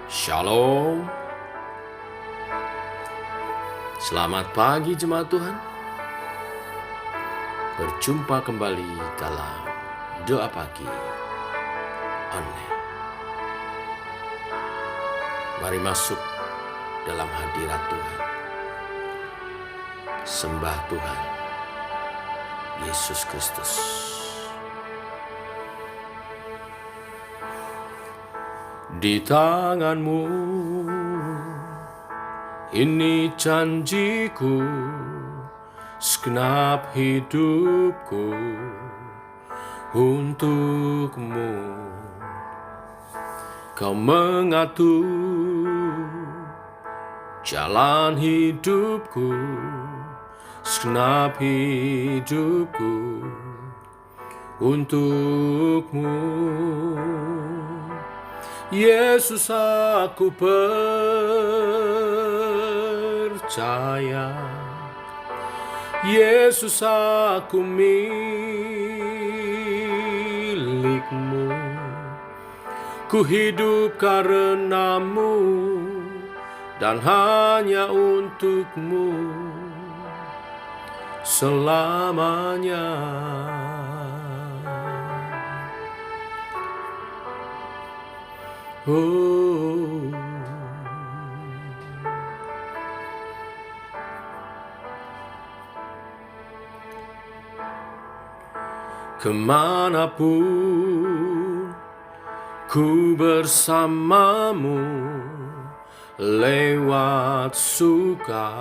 Shalom. Selamat pagi jemaat Tuhan. Berjumpa kembali dalam doa pagi online. Mari masuk dalam hadirat Tuhan. Sembah Tuhan Yesus Kristus. Di tanganmu ini janjiku, segenap hidupku untukmu. Kau mengatur jalan hidupku, segenap hidupku untukmu. Yesus, aku percaya. Yesus, aku milikmu. Ku hidup karenamu dan hanya untukmu selamanya. Oh, kemanapun ku bersamamu, lewat suka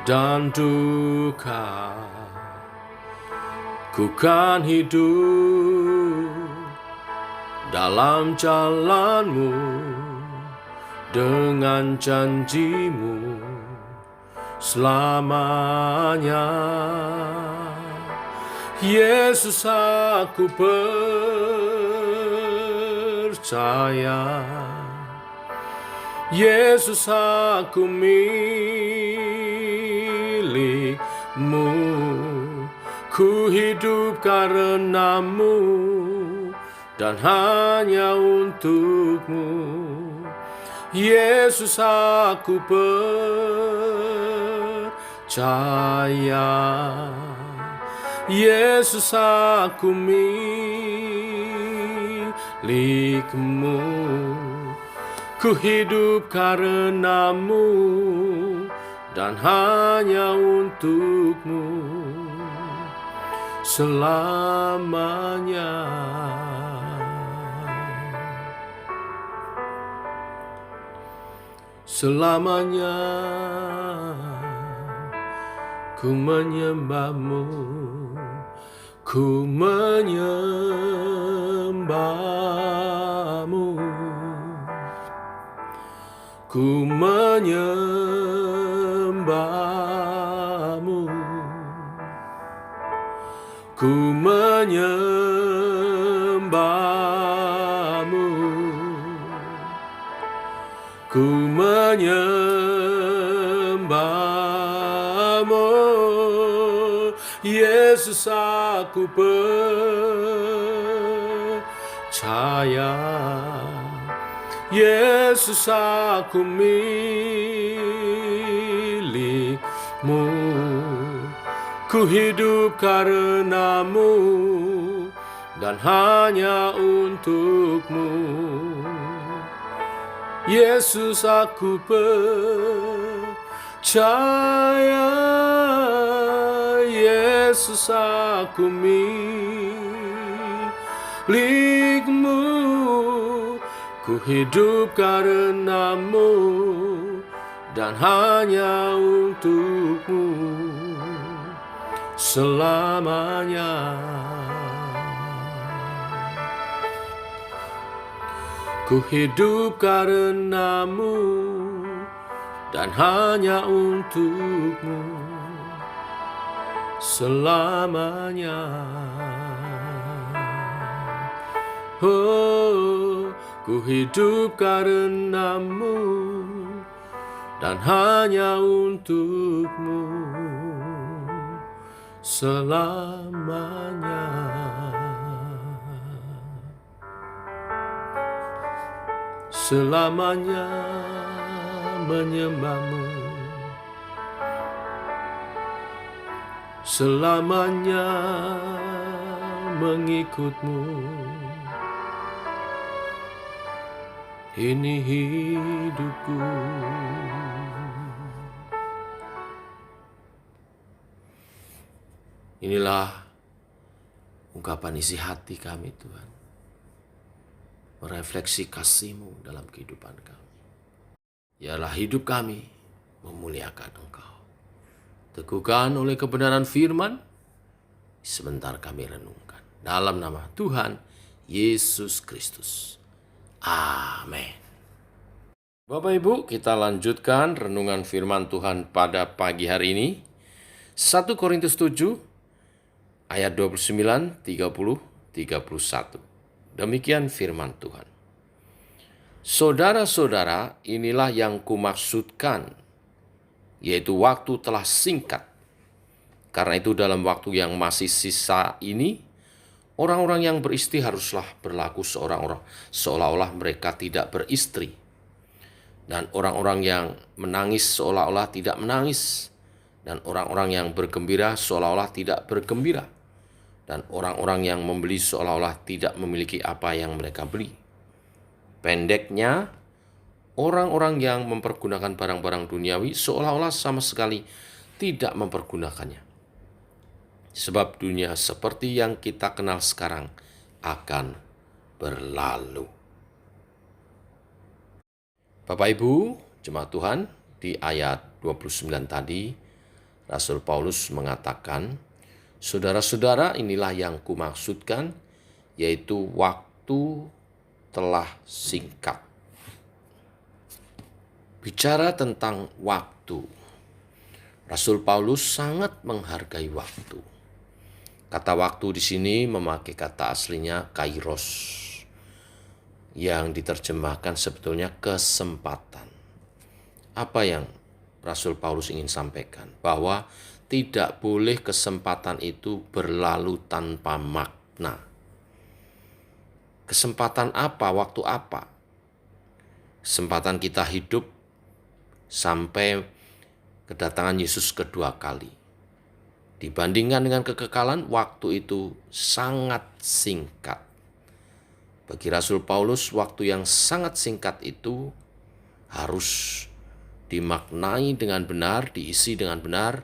dan duka, ku kan hidup dalam jalanmu dengan janjimu selamanya. Yesus, aku percaya. Yesus, aku milikmu. Ku hidup karenamu dan hanya untukmu. Yesus, aku percaya. Yesus, aku milikmu. Ku hidup karenamu dan hanya untukmu selamanya. Selamanya ku menyembahmu, ku menyembahmu, ku menyembahmu, ku menyembahmu, ku menyembahmu. Yesus, aku percaya. Yesus, aku milikmu. Ku hidup karenamu dan hanya untukmu. Yesus, aku percaya. Yesus, aku milikmu. Ku hidup karenamu dan hanya untukmu selamanya. Ku hidup karenamu dan hanya untukmu selamanya. Oh, ku hidup karenamu dan hanya untukmu selamanya. selamanya menyembahmu, selamanya mengikutmu. Ini hidupku. Inilah ungkapan isi hati kami, Tuhan. Merefleksi kasih-Mu dalam kehidupan kami. Ialah hidup kami memuliakan Engkau. Teguhkan oleh kebenaran firman, sebentar kami renungkan. Dalam nama Tuhan Yesus Kristus. Amin. Bapak Ibu, kita lanjutkan renungan firman Tuhan pada pagi hari ini. 1 Korintus 7 ayat 29, 30, 31. Demikian firman Tuhan. Saudara-saudara, inilah yang kumaksudkan, yaitu waktu telah singkat. Karena itu dalam waktu yang masih sisa ini, orang-orang yang beristri haruslah berlaku seolah-olah mereka tidak beristri. Dan orang-orang yang menangis seolah-olah tidak menangis. Dan orang-orang yang bergembira seolah-olah tidak bergembira. Dan orang-orang yang membeli seolah-olah tidak memiliki apa yang mereka beli. Pendeknya, orang-orang yang mempergunakan barang-barang duniawi seolah-olah sama sekali tidak mempergunakannya. Sebab dunia seperti yang kita kenal sekarang akan berlalu. Bapak Ibu, jemaat Tuhan, di ayat 29 tadi, Rasul Paulus mengatakan, saudara-saudara, inilah yang kumaksudkan, yaitu waktu telah singkat. Bicara tentang waktu, Rasul Paulus sangat menghargai waktu. Kata waktu di sini memakai kata aslinya kairos, yang diterjemahkan sebetulnya kesempatan. Apa yang Rasul Paulus ingin sampaikan? Bahwa tidak boleh kesempatan itu berlalu tanpa makna. Kesempatan apa? Waktu apa? Kesempatan kita hidup sampai kedatangan Yesus kedua kali. Dibandingkan dengan kekekalan, waktu itu sangat singkat. Bagi Rasul Paulus, waktu yang sangat singkat itu harus dimaknai dengan benar, diisi dengan benar,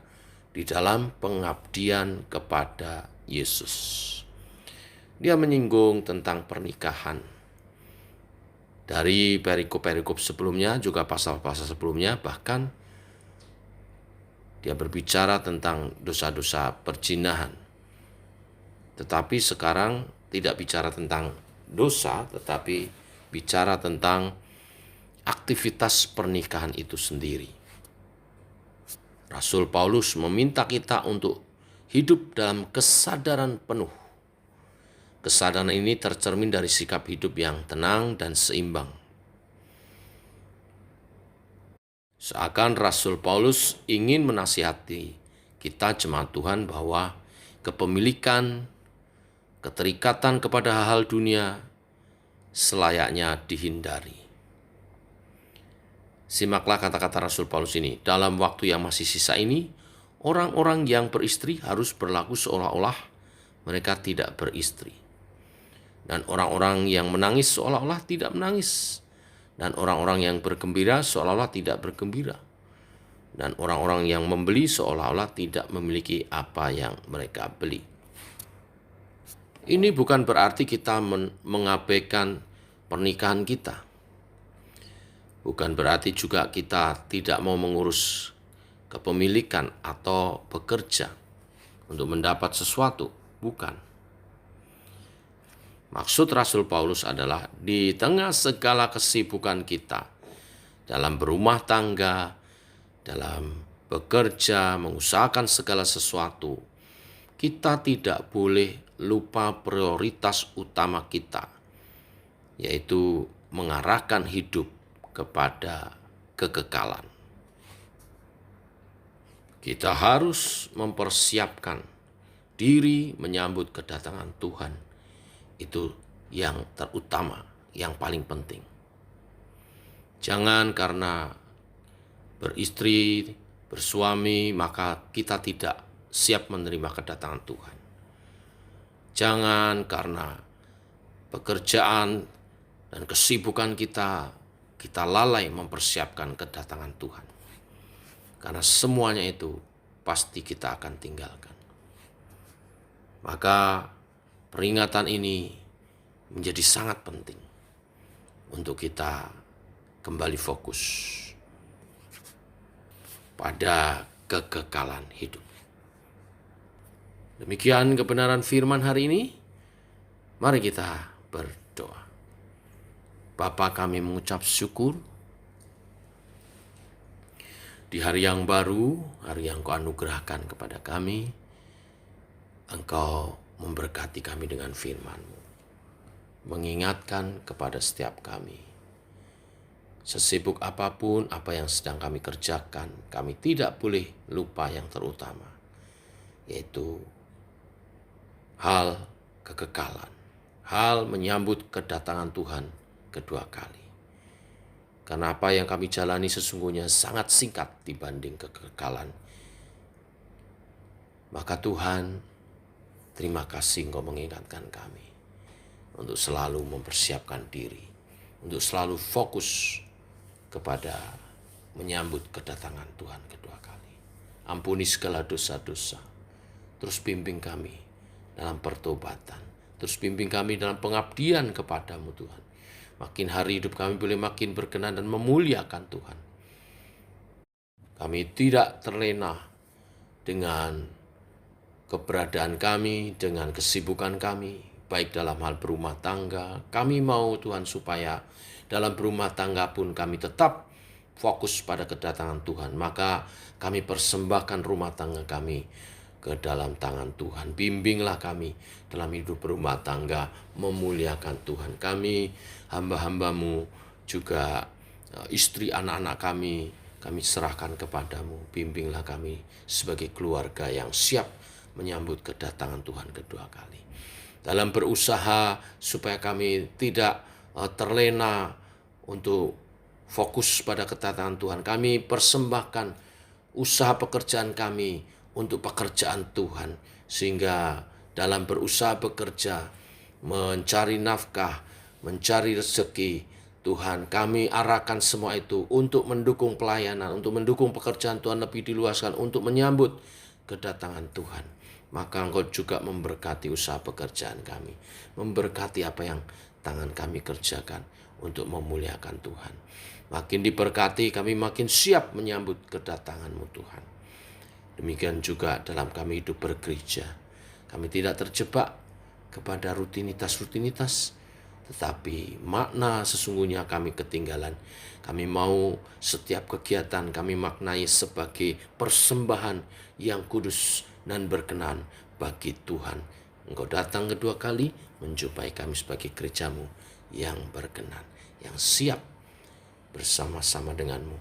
di dalam pengabdian kepada Yesus. Dia menyinggung tentang pernikahan. Dari perikop-perikop sebelumnya, juga pasal-pasal sebelumnya, bahkan dia berbicara tentang dosa-dosa perzinahan. Tetapi sekarang tidak bicara tentang dosa, tetapi bicara tentang aktivitas pernikahan itu sendiri. Rasul Paulus meminta kita untuk hidup dalam kesadaran penuh. Kesadaran ini tercermin dari sikap hidup yang tenang dan seimbang. Seakan Rasul Paulus ingin menasihati kita jemaat Tuhan bahwa kepemilikan, keterikatan kepada hal-hal dunia selayaknya dihindari. Simaklah kata-kata Rasul Paulus ini. Dalam waktu yang masih sisa ini, orang-orang yang beristri harus berlaku seolah-olah mereka tidak beristri. Dan orang-orang yang menangis seolah-olah tidak menangis. Dan orang-orang yang bergembira seolah-olah tidak bergembira. Dan orang-orang yang membeli seolah-olah tidak memiliki apa yang mereka beli. Ini bukan berarti kita mengabaikan pernikahan kita. Bukan berarti juga kita tidak mau mengurus kepemilikan atau bekerja untuk mendapat sesuatu. Bukan. Maksud Rasul Paulus adalah di tengah segala kesibukan kita dalam berumah tangga, dalam bekerja, mengusahakan segala sesuatu, kita tidak boleh lupa prioritas utama kita, yaitu mengarahkan hidup kepada kekekalan. Kita harus mempersiapkan diri menyambut kedatangan Tuhan. Itu yang terutama, yang paling penting. Jangan karena beristri, bersuami, maka kita tidak siap menerima kedatangan Tuhan. Jangan karena pekerjaan dan kesibukan kita lalai mempersiapkan kedatangan Tuhan. Karena semuanya itu pasti kita akan tinggalkan. Maka peringatan ini menjadi sangat penting untuk kita kembali fokus pada kekekalan hidup. Demikian kebenaran firman hari ini. Mari kita berdoa. Bapa, kami mengucap syukur di hari yang baru, hari yang Kau anugerahkan kepada kami. Engkau memberkati kami dengan firman-Mu, mengingatkan kepada setiap kami. Sesibuk apapun apa yang sedang kami kerjakan, kami tidak boleh lupa yang terutama, yaitu hal kekekalan, hal menyambut kedatangan Tuhan kedua kali. Karena apa yang kami jalani sesungguhnya sangat singkat dibanding kekekalan. Maka Tuhan, terima kasih Engkau mengingatkan kami untuk selalu mempersiapkan diri, untuk selalu fokus kepada menyambut kedatangan Tuhan kedua kali. Ampuni segala dosa-dosa, terus bimbing kami dalam pertobatan, terus bimbing kami dalam pengabdian kepadamu Tuhan. Makin hari hidup kami boleh makin berkenan dan memuliakan Tuhan. Kami tidak terlena dengan keberadaan kami, dengan kesibukan kami, baik dalam hal berumah tangga. Kami mau Tuhan supaya dalam berumah tangga pun kami tetap fokus pada kedatangan Tuhan. Maka kami persembahkan rumah tangga kami ke dalam tangan Tuhan. Bimbinglah kami dalam hidup berumah tangga, memuliakan Tuhan. Kami hamba-hambamu, juga istri anak-anak kami serahkan kepadamu. Bimbinglah kami sebagai keluarga yang siap menyambut kedatangan Tuhan kedua kali. Dalam berusaha supaya kami tidak terlena untuk fokus pada kedatangan Tuhan. Kami persembahkan usaha pekerjaan kami untuk pekerjaan Tuhan. Sehingga dalam berusaha bekerja, mencari nafkah, mencari rezeki, Tuhan, kami arahkan semua itu untuk mendukung pelayanan, untuk mendukung pekerjaan Tuhan lebih diluaskan, untuk menyambut kedatangan Tuhan. Maka Engkau juga memberkati usaha pekerjaan kami, memberkati apa yang tangan kami kerjakan untuk memuliakan Tuhan. Makin diberkati, kami makin siap menyambut kedatangan-Mu Tuhan. Demikian juga dalam kami hidup bergereja. Kami tidak terjebak kepada rutinitas-rutinitas, tetapi makna sesungguhnya kami ketinggalan. Kami mau setiap kegiatan kami maknai sebagai persembahan yang kudus dan berkenan bagi Tuhan. Engkau datang kedua kali menjumpai kami sebagai gerejamu yang berkenan, yang siap bersama-sama denganmu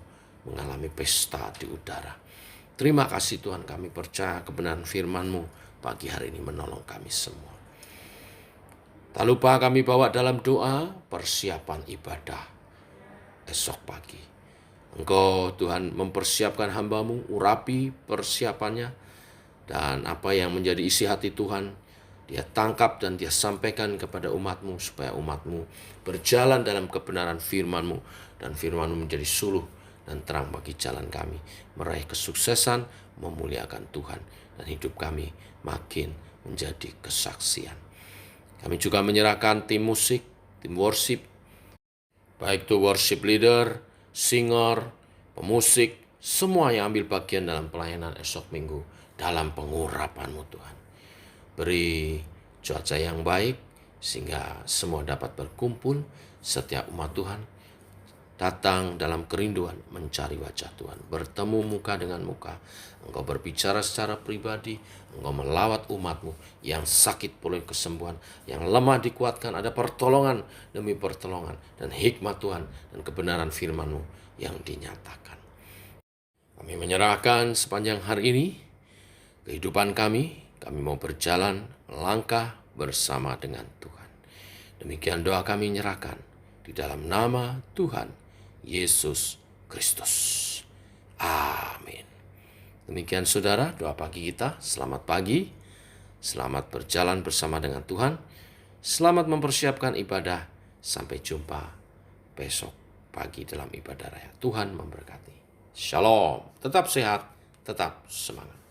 mengalami pesta di udara. Terima kasih Tuhan, kami percaya kebenaran firman-Mu pagi hari ini menolong kami semua. Tak lupa kami bawa dalam doa persiapan ibadah esok pagi. Engkau Tuhan mempersiapkan hamba-Mu, urapi persiapannya, dan apa yang menjadi isi hati Tuhan, Dia tangkap dan Dia sampaikan kepada umat-Mu, supaya umat-Mu berjalan dalam kebenaran firman-Mu, dan firman-Mu menjadi suluh dan terang bagi jalan kami, meraih kesuksesan, memuliakan Tuhan, dan hidup kami makin menjadi kesaksian. Kami juga menyerahkan tim musik, tim worship, baik itu worship leader, singer, pemusik, semua yang ambil bagian dalam pelayanan esok minggu, dalam pengurapan-Mu Tuhan. Beri cuaca yang baik, sehingga semua dapat berkumpul, setiap umat Tuhan datang dalam kerinduan mencari wajah Tuhan, bertemu muka dengan muka. Engkau berbicara secara pribadi, Engkau melawat umat-Mu yang sakit pulih kesembuhan, yang lemah dikuatkan, ada pertolongan demi pertolongan, dan hikmat Tuhan dan kebenaran firman-Mu yang dinyatakan. Kami menyerahkan sepanjang hari ini kehidupan kami mau berjalan melangkah bersama dengan Tuhan. Demikian doa kami nyerahkan di dalam nama Tuhan Yesus Kristus. Amin. Demikian saudara, doa pagi kita. Selamat pagi, selamat berjalan bersama dengan Tuhan, selamat mempersiapkan ibadah. Sampai jumpa besok pagi dalam ibadah raya. Tuhan memberkati. Shalom, tetap sehat, tetap semangat.